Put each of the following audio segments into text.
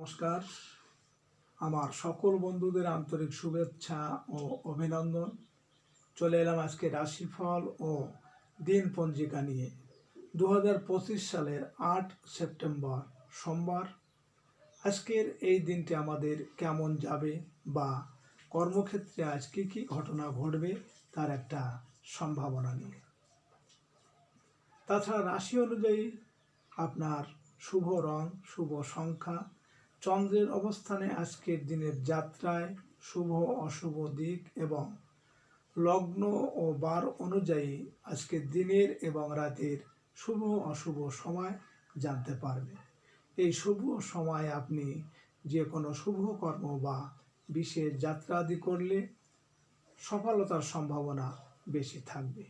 নমস্কার। আমার সকল বন্ধুদের আন্তরিক শুভেচ্ছা ও অভিনন্দন। চলে এলাম আজকে রাশিফল ও দিন পঞ্জিকা নিয়ে। 2025 সালের 8 সেপ্টেম্বর সোমবার। আজকের এই দিনটি আমাদের কেমন যাবে বা কর্মক্ষেত্রে আজ কী কী ঘটনা ঘটবে তার একটা সম্ভাবনা নিয়ে। তাছাড়া রাশি অনুযায়ী আপনার শুভ রং, শুভ সংখ্যা, চন্দ্রের অবস্থানে আজকের দিনের যাত্রায় শুভ অশুভ দিক এবং লগ্ন ও বার অনুযায়ী আজকের দিনের এবং রাতের শুভ অশুভ সময় জানতে পারবে। এই শুভ সময়ে আপনি যে কোনো শুভ কর্ম বা বিশেষ যাত্রা আদি করলে সফলতার সম্ভাবনা বেশি থাকবে।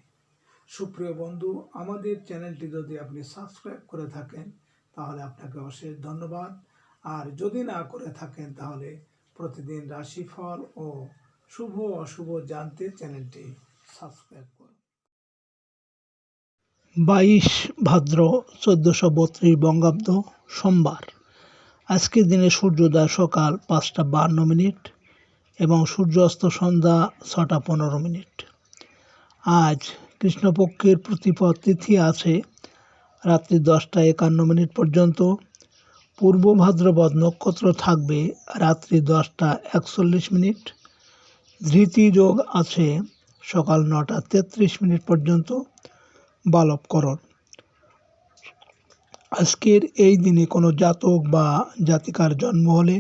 সুপ্রিয় বন্ধু, আমাদের চ্যানেলটি যদি আপনি সাবস্ক্রাইব করে থাকেন তাহলে আপনাকে অশেষ ধন্যবাদ। আর যদি না করে থাকেন তাহলে প্রতিদিন রাশিফল ও শুভ অশুভ জানতে চ্যানেলটি সাবস্ক্রাইব করুন। 22 ভাদ্র 1432 বঙ্গাব্দ সোমবার। আজকের দিনে সূর্যোদয় সকাল 5:52 এবং সূর্যাস্ত সন্ধ্যা 6:15। আজ কৃষ্ণপক্ষের প্রতিপদ তিথি আছে রাত্রি 10:51 পর্যন্ত। পূর্ব ভাদ্রপদ নক্ষত্র থাকবে রাত্রি 10:41। ধৃতি যোগ আছে সকাল 9:33 পর্যন্ত বালবকরণ। আজকের এই দিনে কোনো জাতক বা জাতিকার জন্ম হলে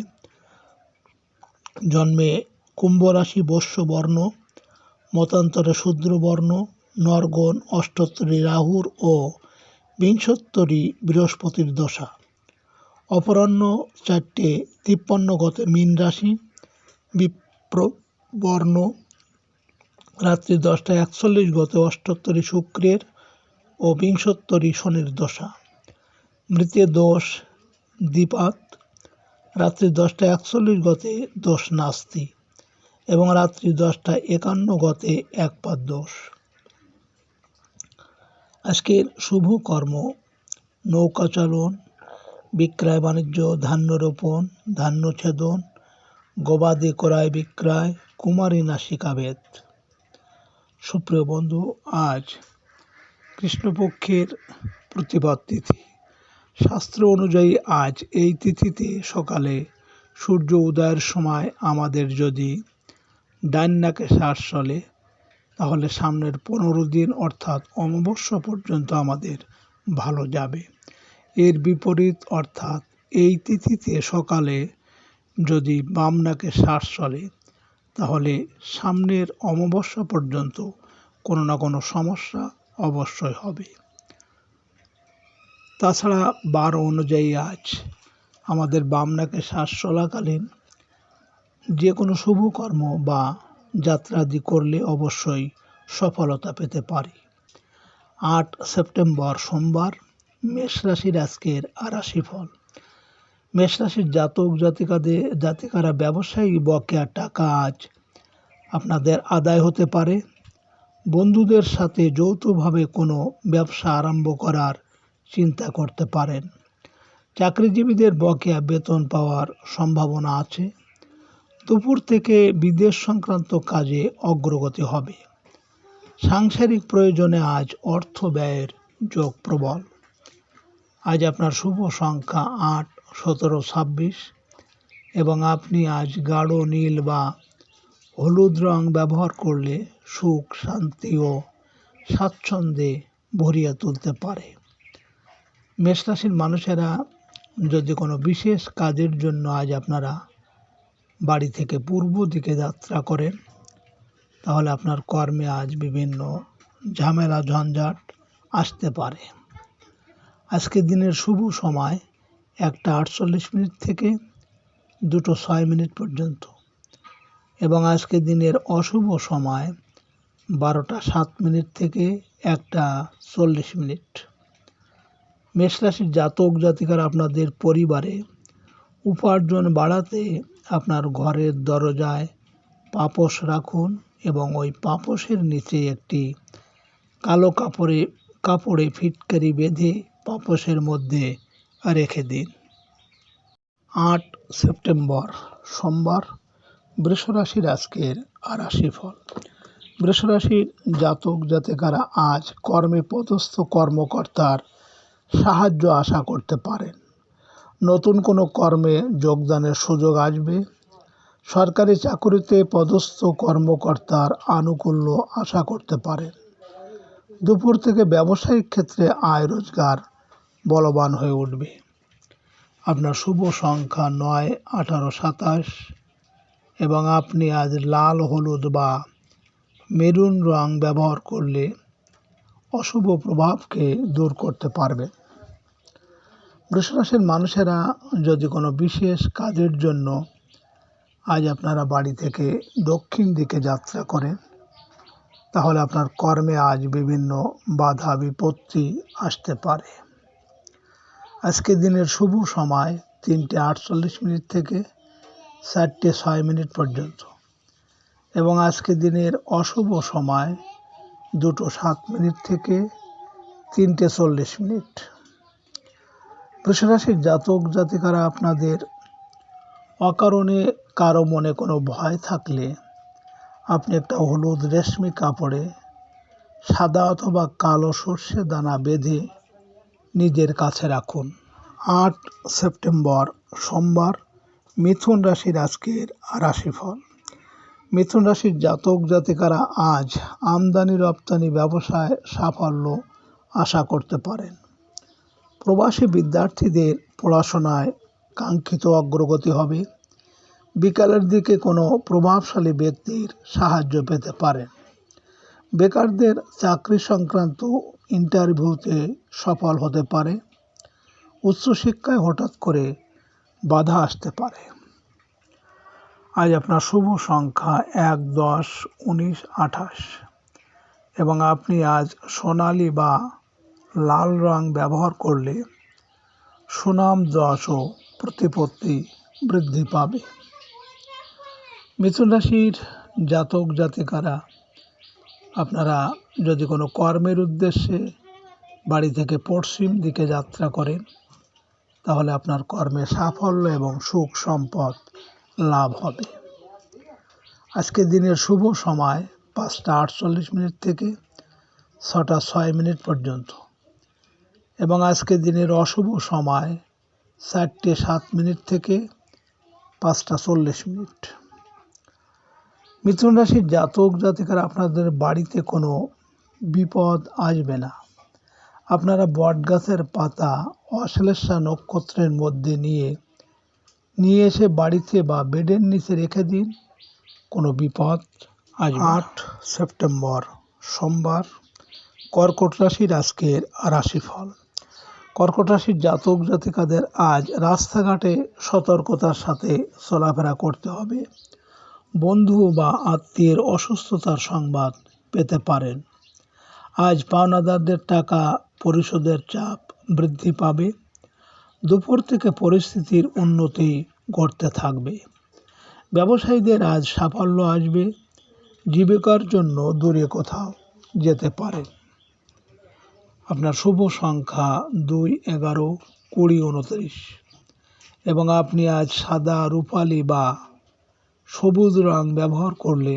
জন্মে কুম্ভ রাশি বস্য বর্ণ, মতান্তরে শূদ্র বর্ণ, নরগণ, অষ্টোত্তরী রাহুর ও বিংশোত্তরী বৃহস্পতির দশা। অপরাহ্ন 4:53 গতে মীন রাশি বিপ্র বর্ণ, রাত্রি 10:41 গতে অষ্টোত্তরী শুক্রের ও বিংশোত্তরী শনির দশা। মৃতে দোষ দ্বিপাত, রাত্রি 10:41 গতে দোষ নাস্তি এবং রাত্রি 10:51 গতে একপাত দোষ। আজকের শুভ কর্ম নৌকা চালন, বিক্রয় বাণিজ্য, ধান্য রোপণ, ধান্য ছেদন, গবাদি ক্রয় বিক্রয়, কুমারী নাসিকাভেদ। সুপ্রিয় বন্ধু, আজ কৃষ্ণপক্ষের প্রতিপদ তিথি। শাস্ত্র অনুযায়ী আজ এই তিথিতে সকালে সূর্য উদয়ের সময় আমাদের যদি ডান নাকে শ্বাস চলে তাহলে সামনের 15 দিন অর্থাৎ অমাবস্যা পর্যন্ত আমাদের ভালো যাবে। এর বিপরীত অর্থাৎ এই তিথিতে সকালে যদি বাম নাকে শ্বাস চলে তাহলে সামনের অমাবস্যা পর্যন্ত কোনো না কোনো সমস্যা অবশ্যই হবে। তাছাড়া বার অনুযায়ী আজ আমাদের বাম নাকে শ্বাস চলাকালীন যে কোনো শুভ কর্ম বা যাত্রাদি করলে অবশ্যই সফলতা পেতে পারি। 8 সেপ্টেম্বর সোমবার। মেষ রাশির আজকের রাশিফল। মেষ রাশির জাতক জাতিকারা ব্যবসায়ী বকেয়া টাকা আজ আপনাদের আদায় হতে পারে। বন্ধুদের সাথে যৌথভাবে কোনো ব্যবসা আরম্ভ করার চিন্তা করতে পারেন। চাকরিজীবীদের বকেয়া বেতন পাওয়ার সম্ভাবনা আছে। দুপুর থেকে বিদেশ সংক্রান্ত কাজে অগ্রগতি হবে। সাংসারিক প্রয়োজনে আজ অর্থ ব্যয়ের যোগ প্রবল। আজ আপনার শুভ সংখ্যা 8, 17, 26 এবং আপনি আজ গাঢ় নীল বা হলুদ রং ব্যবহার করলে সুখ, শান্তি ও স্বাচ্ছন্দ্যে ভরিয়ে তুলতে পারে। মেষ রাশির মানুষেরা যদি কোনো বিশেষ কাজের জন্য আজ আপনারা বাড়ি থেকে পূর্ব দিকে যাত্রা করেন তাহলে আপনার কর্মে আজ বিভিন্ন ঝামেলা ঝঞ্ঝাট আসতে পারে। আজকের দিনের শুভ সময় 1:48 থেকে 2:06 পর্যন্ত এবং আজকের দিনের অশুভ সময় 12:07 থেকে 1:40। মেষ রাশির জাতক জাতিকারা আপনাদের পরিবারে উপার্জন বাড়াতে আপনার ঘরের দরজায় পাপোশ রাখুন এবং ওই পাপোশের নিচে একটি কালো কাপড়ে ফিটকারি বেঁধে পাপোশের মধ্যে রেখে দিন। 8 সেপ্টেম্বর সোমবার বৃষরাশির আজকের রাশিফল। বৃষরাশির জাতক জাতিকারা আজ কর্মে পদস্থ কর্মকর্তার সাহায্য আশা করতে পারেন। নতুন কোনো কর্মে যোগদানের সুযোগ আসবে। সরকারি চাকুরিতে পদস্থ কর্মকর্তার আনুকূল্য আশা করতে পারেন। দুপুর থেকে ব্যবসায়িক ক্ষেত্রে আয় রোজগার বলবান হয়ে উঠবে। আপনার শুভ সংখ্যা 9, 18, 27 এবং আপনি আজ লাল, হলুদ বা মেরুন রং ব্যবহার করলে অশুভ প্রভাবকে দূর করতে পারবে। বৃষরাশির মানুষেরা যদি কোনো বিশেষ কাজের জন্য আজ আপনারা বাড়ি থেকে দক্ষিণ দিকে যাত্রা করেন, তাহলে আপনার কর্মে আজ বিভিন্ন বাধা বিপত্তি আসতে পারে। আজকে দিনের শুভ সময় 3:48 থেকে 4:06 পর্যন্ত এবং আজকে দিনের অশুভ সময় 2:07 থেকে 3:40। বৃষরাশির জাতক জাতিকারা আপনাদের অকারণে কারো মনে কোনো ভয় থাকলে আপনি একটা হলুদ রেশমি কাপড়ে সাদা অথবা কালো সর্ষে দানা বেঁধে নিজের কাছে রাখুন। 8 সেপ্টেম্বর সোমবার মিথুন রাশির আজকের রাশিফল। মিথুন রাশির জাতক জাতিকারা আজ আমদানি রপ্তানি ব্যবসায় সাফল্য আশা করতে পারেন। প্রবাসী বিদ্যার্থীদের পড়াশোনায় কাঙ্ক্ষিত অগ্রগতি হবে। বিকালের দিকে কোনো প্রভাবশালী ব্যক্তির সাহায্য পেতে পারেন। বেকারদের চাকরি সংক্রান্ত ইন্টারভিউতে সফল হতে পারে। উচ্চশিক্ষায় হঠাৎ করে বাধা আসতে পারে। আজ আপনার শুভ সংখ্যা 1, 10, 19, 28 এবং আপনি আজ সোনালী বা লাল রং ব্যবহার করলে সুনাম, যশ ও প্রতিপত্তি বৃদ্ধি পাবে। মিথুন রাশির জাতক জাতিকারা আপনারা যদি কোনো কর্মের উদ্দেশ্যে বাড়ি থেকে পশ্চিম দিকে যাত্রা করেন, তাহলে আপনার কর্মে সাফল্য এবং সুখ সম্পদ লাভ হবে। আজকে দিনের শুভ সময় 5:48 থেকে 6:06 পর্যন্ত এবং আজকে দিনের অশুভ সময় 4:07 থেকে 5:40। মিথুন রাশির জাতক জাতিকারা আপনাদের বাড়িতে কোনো বিপদ আসবে না। আপনারা বটগাছের পাতা অশ্লেষা নক্ষত্রের মধ্যে নিয়ে এসে বাড়িতে বা বেডের নিচে রেখে দিন, কোনো বিপদ আসবে না। 8 সেপ্টেম্বর সোমবার কর্কট রাশির আজকের রাশিফল। কর্কট রাশির জাতক জাতিকাদের আজ রাস্তাঘাটে সতর্কতার সাথে চলাফেরা করতে হবে। বন্ধু বা আত্মীয়ের অসুস্থতার সংবাদ পেতে পারেন। আজ পাওনাদারদের টাকা পরিশোধের চাপ বৃদ্ধি পাবে। দুপুর থেকে পরিস্থিতির উন্নতি ঘটতে থাকবে। ব্যবসায়ীদের আজ সাফল্য আসবে। জীবিকার জন্য দূরে কোথাও যেতে পারে। আপনার শুভ সংখ্যা 2, 11, 20, 29 এবং আপনি আজ সাদা, রূপালী বা সবুজ রং ব্যবহার করলে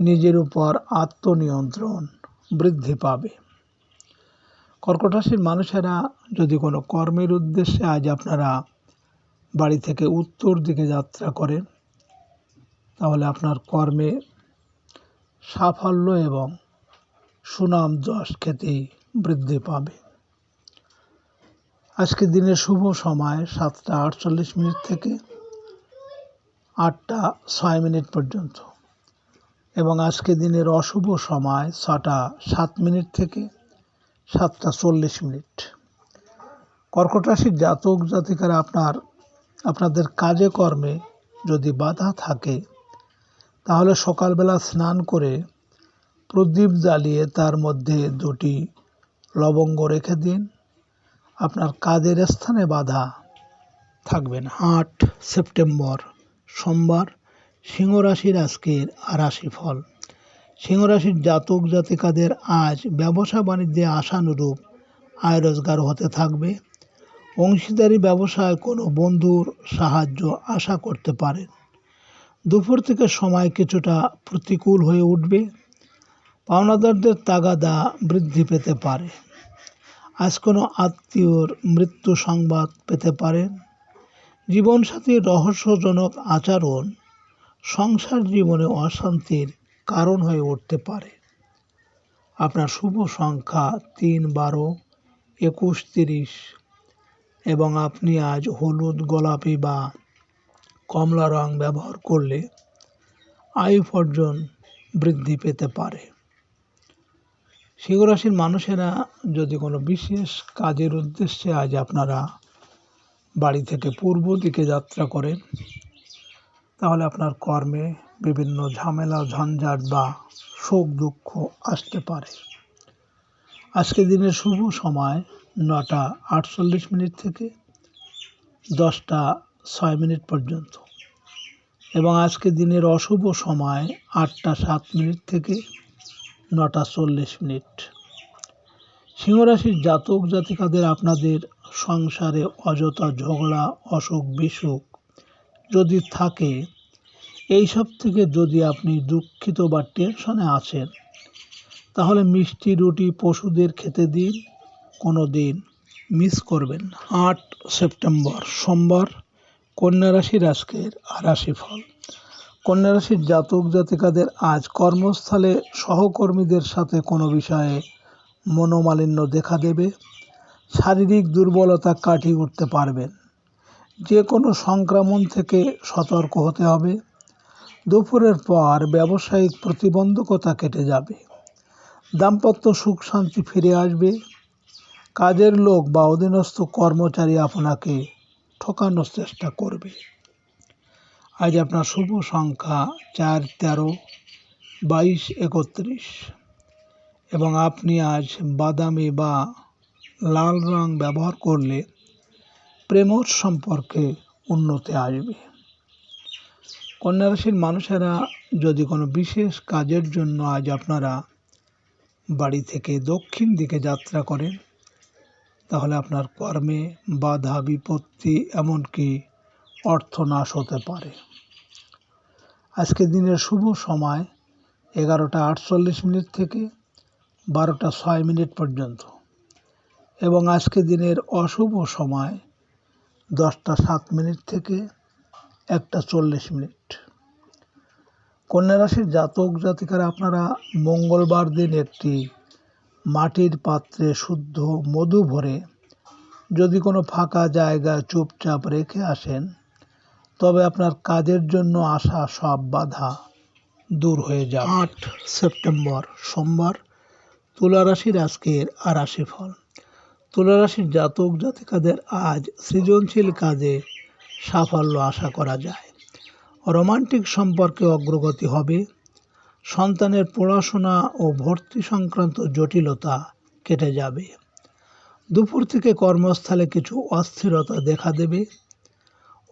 নিজের উপর আত্মনিয়ন্ত্রণ বৃদ্ধি পাবে। কর্কট রাশির মানুষেরা যদি কোনো কর্মের উদ্দেশ্যে আজ আপনারা বাড়ি থেকে উত্তর দিকে যাত্রা করেন, তাহলে আপনার কর্মে সাফল্য এবং সুনাম, যশ, খ্যাতি বৃদ্ধি পাবে। আজকে দিনের শুভ সময় 7:48 থেকে 8:06 পর্যন্ত এবং আজকে দিনের অশুভ সময় 6:07 থেকে 7:40। কর্কট রাশির জাতক জাতিকারা আপনাদের কাজে কর্মে যদি বাধা থাকে, তাহলে সকালবেলা স্নান করে প্রদীপ জ্বালিয়ে তার মধ্যে 2টি লবঙ্গ রেখে দিন। আপনার কাজের স্থানে বাধা থাকবে না। 8 সেপ্টেম্বর সোমবার সিংহ রাশির আজকের রাশিফল। সিংহ রাশির জাতক জাতিকাদের আজ ব্যবসা বাণিজ্যে আশানুরূপ আয় রোজগার হতে থাকবে। অংশীদারি ব্যবসায় কোনো বন্ধুর সাহায্য আশা করতে পারেন। দুপুর থেকে সময় কিছুটা প্রতিকূল হয়ে উঠবে। পাওনাদারদের তাগাদা বৃদ্ধি পেতে পারে। আজ কোনো আত্মীয়র মৃত্যু সংবাদ পেতে পারেন। জীবনসাথীর রহস্যজনক আচরণ সংসার জীবনে অশান্তির কারণ হয়ে উঠতে পারে। আপনার শুভ সংখ্যা 3, 12, 21, 30 এবং আপনি আজ হলুদ, গোলাপি বা কমলা রং ব্যবহার করলে আয়ু উপার্জন বৃদ্ধি পেতে পারে। সিংহ রাশির মানুষেরা যদি কোনো বিশেষ কাজের উদ্দেশ্যে আজ আপনারা বাড়ি থেকে পূর্ব দিকে যাত্রা করেন, তাহলে আপনার কর্মে বিভিন্ন ঝামেলা, ঝঞ্ঝাট বা শোক দুঃখ আসতে পারে। আজকে দিনের শুভ সময় 9টা 48 মিনিট থেকে 10টা 6 মিনিট পর্যন্ত এবং আজকে দিনের অশুভ সময় 8টা 7 মিনিট থেকে 9টা 40 মিনিট। সিংহ রাশির জাতক জাতিকাদের আপনাদের সংসারে অযথা ঝগড়া, অসুখ বিসুখ যদি থাকে, এইসব থেকে যদি আপনি দুঃখিত বা টেনশনে আছেন, তাহলে মিষ্টি রুটি পশুদের খেতে দিন, কোনো দিন মিস করবেন না। 8 সেপ্টেম্বর সোমবার, কন্যা রাশির আজকের রাশিফল। কন্যা রাশির জাতক জাতিকাদের আজ কর্মস্থলে সহকর্মীদের সাথে কোনো বিষয়ে মনোমালিন্য দেখা দেবে। শারীরিক দুর্বলতা কাটিয়ে উঠতে পারবেন। যে কোনো সংক্রমণ থেকে সতর্ক হতে হবে। দুপুরের পর ব্যবসায়িক প্রতিবন্ধকতা কেটে যাবে। দাম্পত্য সুখ শান্তি ফিরে আসবে। কাজের লোক বা অধীনস্থ কর্মচারী আপনাকে ঠকানোর চেষ্টা করবে। আজ আপনার শুভ সংখ্যা 4, 13, 22, 31 এবং আপনি আজ বাদামি বা লাল রং ব্যবহার করলে প্রেমর সম্পর্কে উন্নতি আসবে। কন্যা রাশির মানুষেরা যদি কোনো বিশেষ কাজের জন্য আজ আপনারা বাড়ি থেকে দক্ষিণ দিকে যাত্রা করেন, তাহলে আপনার কর্মে বাধা বিপত্তি এমনকি অর্থনাশ হতে পারে। আজকে দিনের শুভ সময় 11টা 48 মিনিট থেকে 12টা 6 মিনিট পর্যন্ত এবং আজকে দিনের অশুভ সময় 10টা 7 মিনিট থেকে 1টা 40 মিনিট। কন্যা রাশির জাতক জাতিকারা আপনারা মঙ্গলবার দিন একটি মাটির পাত্রে শুদ্ধ মধু ভরে যদি কোনো ফাঁকা জায়গায় চুপচাপ রেখে আসেন, তবে আপনার কাজের জন্য আসা সব বাধা দূর হয়ে যাবে। 8 সেপ্টেম্বর সোমবার, তুলা রাশির আজকের রাশিফল। তুলা রাশির জাতক জাতিকাদের আজ সৃজনশীল কাজে সাফল্য আশা করা যায়। রোমান্টিক সম্পর্কে অগ্রগতি হবে। সন্তানের পড়াশোনা ও ভর্তি সংক্রান্ত জটিলতা কেটে যাবে। দুপুর থেকে কর্মস্থলে কিছু অস্থিরতা দেখা দেবে।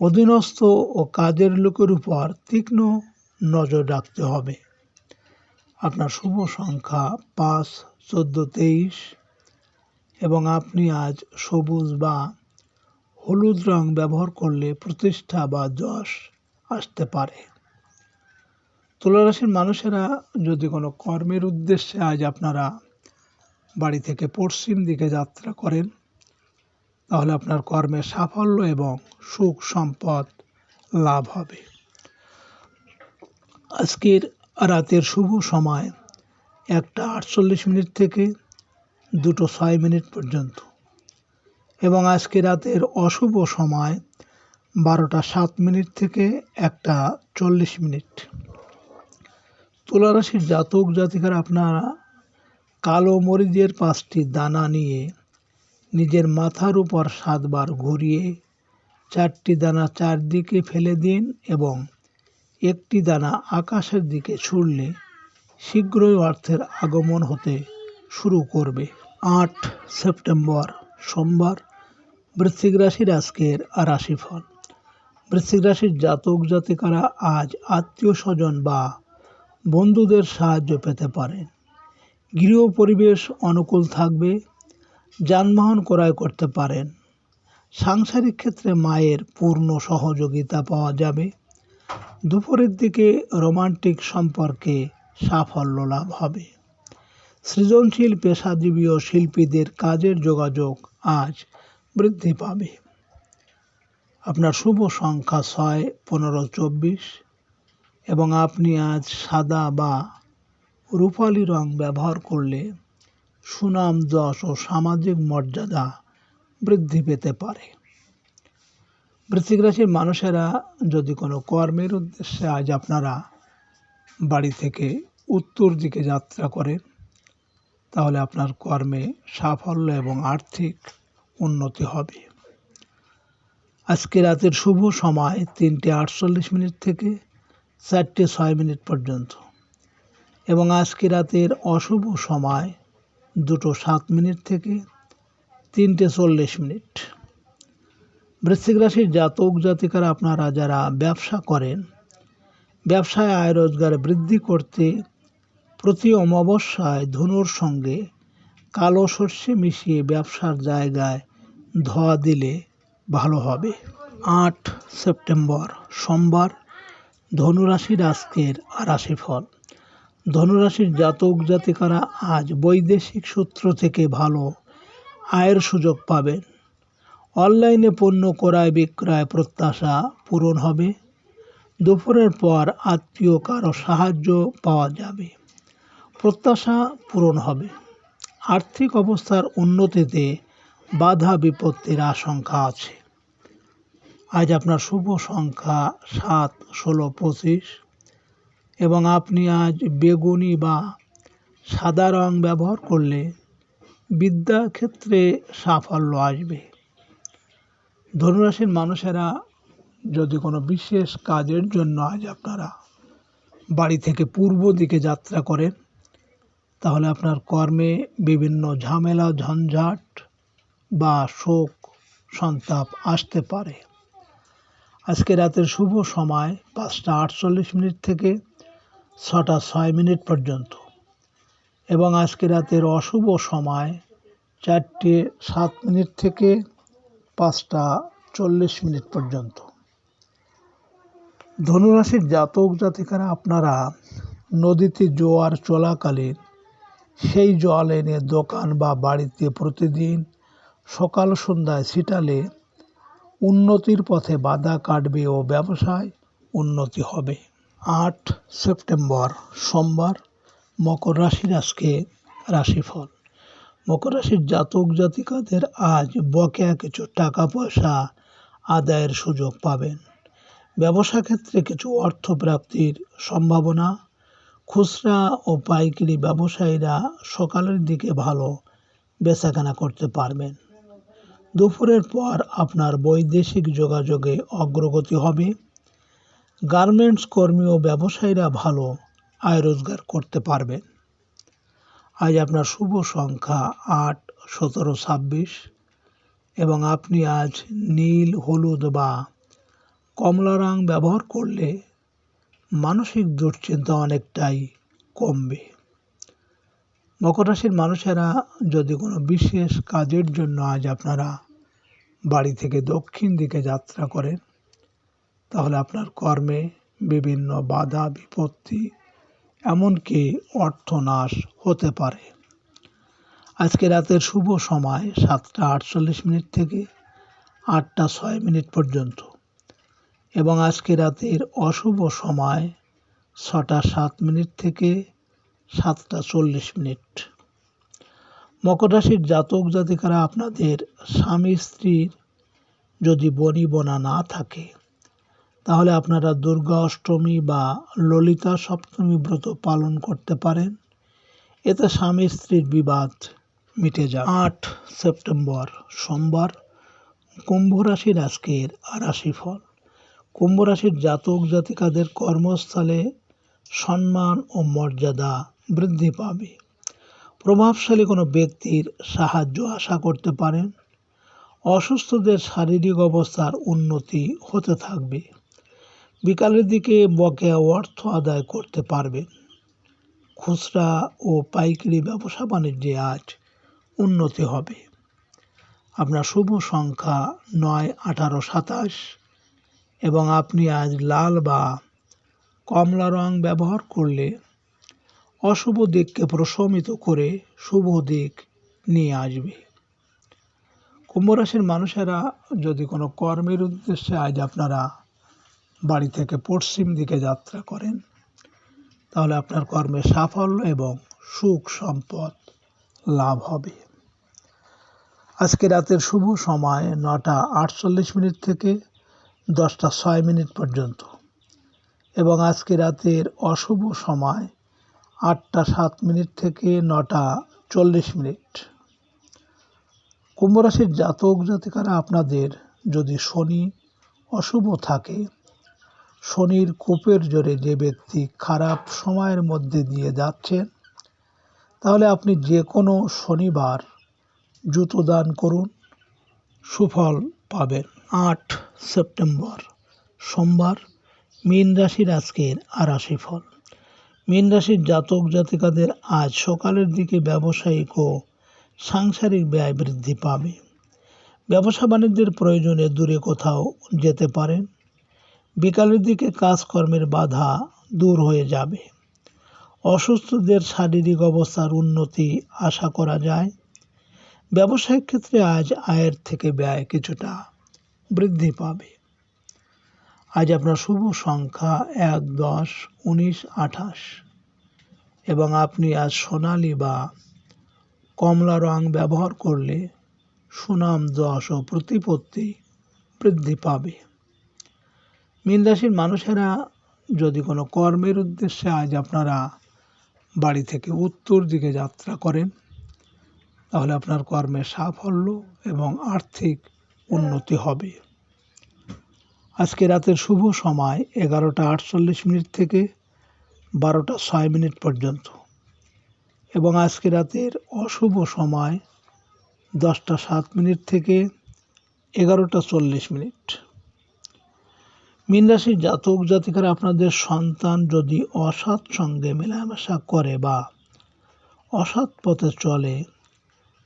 অধীনস্থ ও কাজের লোকের উপর তীক্ষ্ণ নজর রাখতে হবে। আপনার শুভ সংখ্যা 5, 14, 23 এবং আপনি আজ সবুজ বা হলুদ রং ব্যবহার করলে প্রতিষ্ঠা বা যশ আসতে পারে। তুলা রাশির মানুষেরা যদি কোনো কর্মের উদ্দেশ্যে আজ আপনারা বাড়ি থেকে পশ্চিম দিকে যাত্রা করেন, তাহলে আপনার কর্মে সাফল্য এবং সুখ সম্পদ লাভ হবে। আজকের রাতের শুভ সময় 1টা 48 মিনিট থেকে 2টো 6 মিনিট পর্যন্ত এবং আজকে রাতের অশুভ সময় 12টা 7 মিনিট থেকে 1টা 40 মিনিট। তুলা রাশির জাতক জাতিকারা আপনারা কালো মরিচের 5টি দানা নিয়ে নিজের মাথার উপর 7 বার ঘুরিয়ে 4টি দানা চারদিকে ফেলে দিন এবং একটি দানা আকাশের দিকে ছুড়লে শীঘ্রই অর্থের আগমন হতে শুরু করবে। 8 সেপ্টেম্বর সোমবার, বৃশ্চিক রাশির আজকের রাশিফল। বৃশ্চিক রাশির জাতক জাতিকারা আজ আত্মীয় স্বজন বা বন্ধুদের সাহায্য পেতে পারেন। গৃহ পরিবেশ অনুকূল থাকবে। যানবাহন ক্রয় করতে পারেন। সাংসারিক ক্ষেত্রে মায়ের পূর্ণ সহযোগিতা পাওয়া যাবে। দুপুরের দিকে রোমান্টিক সম্পর্কে সাফল্য লাভ হবে। সৃজনশীল পেশাজীবী ও শিল্পীদের কাজের যোগাযোগ আজ বৃদ্ধি পাবে। আপনার শুভ সংখ্যা 6, 15, 24 এবং আপনি আজ সাদা বা রূপালি রং ব্যবহার করলে সুনাম, যশ ও সামাজিক মর্যাদা বৃদ্ধি পেতে পারে। বৃশ্চিক রাশির মানুষেরা যদি কোনো কর্মের উদ্দেশ্যে আজ আপনারা বাড়ি থেকে উত্তর দিকে যাত্রা করেন, তাহলে আপনার কর্মে সাফল্য এবং আর্থিক উন্নতি হবে। আজকে রাতের শুভ সময় 3:48 থেকে 4:06 পর্যন্ত এবং আজকে রাতের অশুভ সময় 2:07 থেকে 3:40। বৃশ্চিক রাশির জাতক জাতিকারা আপনারা যারা ব্যবসা করেন, ব্যবসায় আয় রোজগার বৃদ্ধি করতে প্রতি অমাবস্যায় ধনুর সঙ্গে কালো সর্ষে মিশিয়ে ব্যবসার জায়গায় ধোয়া দিলে ভালো হবে। 8 সেপ্টেম্বর সোমবার ধনুরাশির আজকের রাশিফল। ধনুরাশির জাতক জাতিকারা আজ বৈদেশিক সূত্র থেকে ভালো আয়ের সুযোগ পাবেন। অনলাইনে পণ্য ক্রয় বিক্রয় প্রত্যাশা পূরণ হবে। দুপুরের পর আত্মীয় কারো সাহায্য পাওয়া যাবে, প্রত্যাশা পূরণ হবে। আর্থিক অবস্থার উন্নতিতে বাধা বিপত্তির আশঙ্কা আছে। আজ আপনার শুভ সংখ্যা 7, 16, 25 এবং আপনি আজ বেগুনি বা সাদা রং ব্যবহার করলে বিদ্যাক্ষেত্রে সাফল্য আসবে। ধনুরাশির মানুষেরা যদি কোনো বিশেষ কাজের জন্য আজ আপনারা বাড়ি থেকে পূর্ব দিকে যাত্রা করেন, তাহলে আপনার কর্মে বিভিন্ন ঝামেলা ঝঞ্ঝাট বা শোক সন্তাপ আসতে পারে। আজকে রাতের শুভ সময় 5:48 থেকে 6:06 পর্যন্ত এবং আজকে রাতের অশুভ সময় 4:07 থেকে 5:40 পর্যন্ত। ধনুরাশির জাতক জাতিকারা আপনারা নদীতে জোয়ার চলাকালীন সেই জল এনে দোকান বা বাড়িতে প্রতিদিন সকাল সন্ধ্যায় ছিটালে উন্নতির পথে বাধা কাটবে ও ব্যবসায় উন্নতি হবে। 8 সেপ্টেম্বর সোমবার মকর রাশির আজকে রাশিফল। মকর রাশির জাতক জাতিকাদের আজ বকেয়া কিছু টাকা পয়সা আদায়ের সুযোগ পাবেন। ব্যবসা ক্ষেত্রে কিছু অর্থ প্রাপ্তির সম্ভাবনা। খুচরা ও পাইকারি ব্যবসায়ীরা সকালের দিকে ভালো বেচাকেনা করতে পারবেন। দুপুরের পর আপনার বৈদেশিক যোগাযোগে অগ্রগতি হবে। গার্মেন্টস কর্মী ও ব্যবসায়ীরা ভালো আয় রোজগার করতে পারবেন। আজ আপনার শুভ সংখ্যা 8, 17, 26 এবং আপনি আজ নীল, হলুদ বা কমলা রং ব্যবহার করলে মানসিক দুশ্চিন্তা অনেকটাই কমবে। মকর রাশির মানুষেরা যদি কোনো বিশেষ কাজের জন্য আজ আপনারা বাড়ি থেকে দক্ষিণ দিকে যাত্রা করেন, তাহলে আপনার কর্মে বিভিন্ন বাধা বিপত্তি এমনকি অর্থনাশ হতে পারে। আজকে রাতের শুভ সময় 7:48 থেকে 8:06 পর্যন্ত এবং আজকে রাতের অশুভ সময় 6:07 থেকে 7:40। মকর রাশির জাতক জাতিকারা আপনাদের স্বামী স্ত্রীর যদি বনিবনা না থাকে, তাহলে আপনারা দুর্গা অষ্টমী বা ললিতা সপ্তমী ব্রত পালন করতে পারেন। এতে স্বামী স্ত্রীর বিবাদ মিটে যাবে। 8 সেপ্টেম্বর সোমবার কুম্ভ রাশির আজকের রাশিফল। কুম্ভ রাশির জাতক জাতিকাদের কর্মস্থলে সম্মান ও মর্যাদা বৃদ্ধি পাবে। প্রভাবশালী কোনো ব্যক্তির সাহায্য আশা করতে পারেন। অসুস্থদের শারীরিক অবস্থার উন্নতি হতে থাকবে। বিকালের দিকে বকেয়া অর্থ আদায় করতে পারবেন। খুচরা ও পাইকারি ব্যবসা বাণিজ্যে আজ উন্নতি হবে। আপনার শুভ সংখ্যা 9, 18, 27 এবং আপনি আজ লাল বা কমলা রং ব্যবহার করলে অশুভ দিককে প্রশমিত করে শুভ দিক নিয়ে আসবে। কুম্ভ রাশির মানুষেরা যদি কোনো কর্মের উদ্দেশ্যে আজ আপনারা বাড়ি থেকে পশ্চিম দিকে যাত্রা করেন, তাহলে আপনার কর্মে সাফল্য এবং সুখ সম্পদ লাভ হবে। আজকে রাতের শুভ সময় 9টা 48 থেকে 10টা 6 পর্যন্ত এবং আজকে রাতের অশুভ সময় 8টা 7 থেকে 9টা 40। কুম্ভ রাশির জাতক জাতিকারা আপনাদের যদি শনি অশুভ থাকে, শনির কোপের জোরে যে ব্যক্তি খারাপ সময়ের মধ্যে দিয়ে যাচ্ছেন, তাহলে আপনি যে কোনো শনিবার জুতো দান করুন, সুফল পাবেন। 8 সেপ্টেম্বর সোমবার মীন রাশির আজকের রাশিফল। মীন রাশির জাতক জাতিকাদের আজ সকালের দিকে ব্যবসায়িক ও সাংসারিক ব্যয় বৃদ্ধি পাবে। ব্যবসা বাণিজ্যের প্রয়োজনে দূরে কোথাও যেতে পারেন। বিকালের দিকে কাজকর্মের বাধা দূর হয়ে যাবে। অসুস্থদের শারীরিক অবস্থার উন্নতি আশা করা যায়। ব্যবসায়িক ক্ষেত্রে আজ আয়ের থেকে ব্যয় কিছুটা বৃদ্ধি পাবে। আজ আপনার শুভ সংখ্যা 1, 10, 19, 28 এবং আপনি আজ সোনালী বা কমলা রং ব্যবহার করলে সুনাম, যশ ও প্রতিপত্তি বৃদ্ধি পাবে। মীন রাশির মানুষেরা যদি কোনো কর্মের উদ্দেশ্যে আজ আপনারা বাড়ি থেকে উত্তর দিকে যাত্রা করেন, তাহলে আপনার কর্মে সাফল্য এবং আর্থিক উন্নতি হবে। আজকে রাতের শুভ সময় 11টা 48 থেকে 12টা 6 পর্যন্ত এবং আজকে রাতের অশুভ সময় 10টা 7 থেকে 11টা 40। মীন রাশির জাতক জাতিকারা আপনাদের সন্তান যদি অসৎ সঙ্গে মেলামেশা করে বা অসৎ পথে চলে,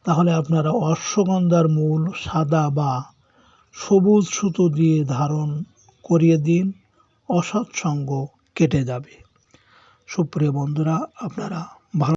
তাহলে আপনারা অশ্বগন্ধার মূল সাদা বা সবুজ সুতো দিয়ে ধারণ করিয়ে দিন, অসৎ সঙ্গ কেটে যাবে। সুপ্রিয় বন্ধুরা, আপনারা